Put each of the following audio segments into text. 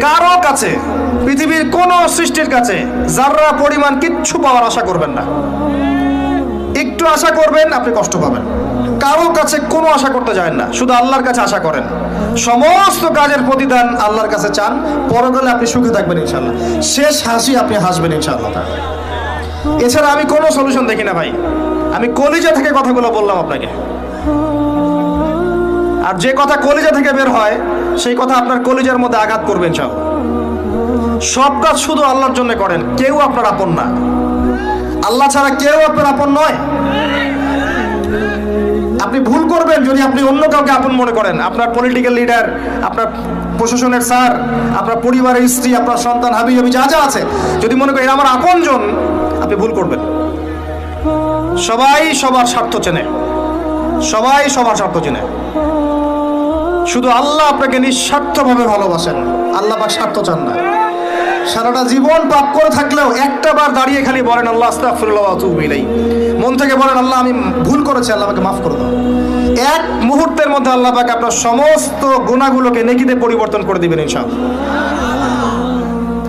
কারো কাছে, পৃথিবীর কোন সৃষ্টির কাছে যাররা পরিমাণ কিচ্ছু পাওয়ার আশা করবেন না। একটু আশা করবেন, আপনি কষ্ট পাবেন। কারো কাছে কোনো আশা করতে যায় না, শুধু আল্লাহর কাছে আশা করেন। সমস্ত কাজের প্রতিদান আল্লাহর কাছে চান, পরকালে আপনি সুখে থাকবেন ইনশাআল্লাহ। শেষ হাসি আপনি হাসবেন ইনশাআল্লাহ। এছাড়া আমি কোনো সলিউশন দেখি না ভাই। আমি কলিজা থেকে কথাগুলো বললাম আপনাকে, আর যে কথা কলিজা থেকে বের হয় সেই কথা আপনার কলিজার মধ্যে আঘাত করবে ইনশাআল্লাহ। সব কাজ শুধু আল্লাহর জন্য করেন, কেউ আপনার আপন না। আল্লাহ ছাড়া কেউ আপনার আপন নয়। আপনি ভুল করবেন যদি আপনি অন্য কাউকে আপন মনে করেন। আপনার পলিটিক্যাল লিডার, আপনার প্রশাসনের স্যার, আপনার পরিবারের স্ত্রী, আপনার সন্তান, হাবি হাবি যা যা আছে, যদি মনে করেন আমার আপনজন, আপনি ভুল করবেন। সবাই সবার স্বার্থ চেনে, সবাই সবার স্বার্থ চেনে। শুধু আল্লাহ আপনাকে নিঃস্বার্থভাবে ভালোবাসেন, আল্লাহ পাক স্বার্থ চান না। সারাটা জীবন পাপ করে থাকলেও একটা বার দাঁড়িয়ে খালি বলেন আল্লাহ আস্তাগফিরুল্লাহ ওয়া আতুবু ইলাইহি, মন থেকে বলেন আল্লাহ আমি ভুল করেছি, আল্লাহ আমাকে মাফ করে দাও। এক মুহূর্তের মধ্যে আল্লাহ পাক আপনার সমস্ত গুনাহগুলোকে নেকিতে পরিবর্তন করে দিবেন ইনশাআল্লাহ।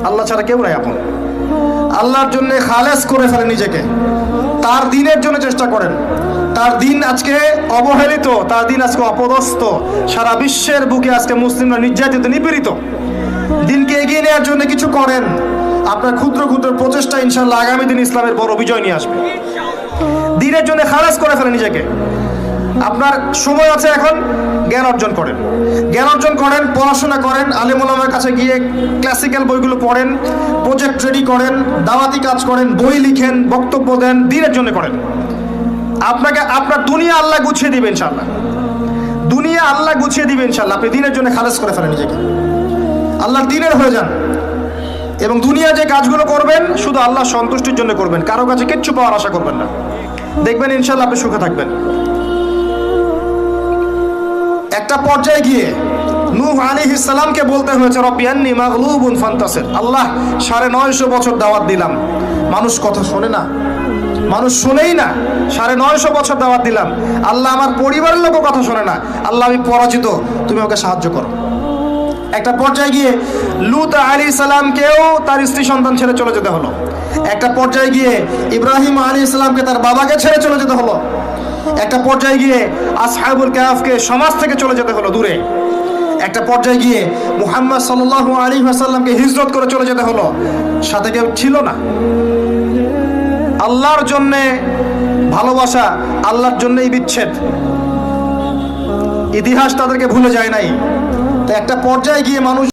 আল্লাহ ছাড়া কেউ নাই আপন। আল্লাহর জন্য খালেস করে ফেলেন নিজেকে, তার দ্বীনের জন্য চেষ্টা করেন। তার দিন আজকে অবহেলিত, তার দিন আজকে অপদস্থ। সারা বিশ্বের বুকে আজকে মুসলিমরা নির্যাতিত, নিপীড়িত। দিনকে এগিয়ে নেওয়ার জন্য কিছু করেন। আপনার ক্ষুদ্র ক্ষুদ্র প্রচেষ্টা ইনশাআল্লাহ আগামী দিন ইসলামের বড় বিজয় নিয়ে আসবে। দিনের জন্য খালেস করে ফেলেন নিজেকে। আপনার সময় আছে এখন, জ্ঞান অর্জন করেন, জ্ঞান অর্জন করেন, পড়াশোনা করেন, আলেম ওলামার কাছে গিয়ে ক্লাসিক্যাল বইগুলো পড়েন, প্রজেক্ট রেডি করেন, দাওয়াতি কাজ করেন, বই লিখেন, বক্তব্য দেন, দিনের জন্য করেন। আপনাকে আপনার দুনিয়া আল্লাহ গুছিয়ে দিবেন ইনশাআল্লাহ। দুনিয়া আল্লাহ গুছিয়ে দিবেন ইনশাআল্লাহ। আপনি দিনের জন্য খালেস করে ফেলেন নিজেকে, আল্লাহর দিনের হয়ে যান। এবং দুনিয়া যে কাজগুলো করবেন শুধু আল্লাহ সন্তুষ্টির জন্য করবেন, কারো কাছে কিচ্ছু পাওয়ার আশা করবেন না। দেখবেন ইনশাআল্লাহ আপনি সুখে থাকবেন। একটা পর্যায়ে গিয়ে নূহ আলাইহিস সালামকে বলতে হয়েছে রব্বি আন্নী মাগলুবুন ফান্তাসির। আল্লাহ 950 বছর দাওয়াত দিলাম, মানুষ কথা শোনে না, মানুষ শুনেই না। 950 বছর দাওয়াত দিলাম, আল্লাহ আমার পরিবারের লোকও কথা শোনে না। আল্লাহ আমি পরাজিত, তুমি আমাকে সাহায্য করো। একটা পর্যায়ে গিয়ে লূত আলাইহিস সালামকেও তার স্ত্রী সন্তান ছেড়ে চলে যেতে হলো। একটা পর্যায়ে গিয়ে ইব্রাহিম আলাইহিস সালামকে তার বাবাকে ছেড়ে চলে যেতে হলো। একটা পর্যায়ে গিয়ে আসহাবুল কাহফকে সমাজ থেকে চলে যেতে হলো দূরে। একটা পর্যায়ে গিয়ে মুহাম্মদ সাল্লাল্লাহু আলাইহি ওয়াসাল্লামকে হিজরত করে চলে যেতে হলো, সাথে কেউ ছিল না। আল্লাহর জন্যে ভালোবাসা, আল্লাহর জন্যই বিচ্ছেদ। ইতিহাস তাদেরকে ভুলে যায় নাই। তো একটা পর্যায়ে গিয়ে মানুষ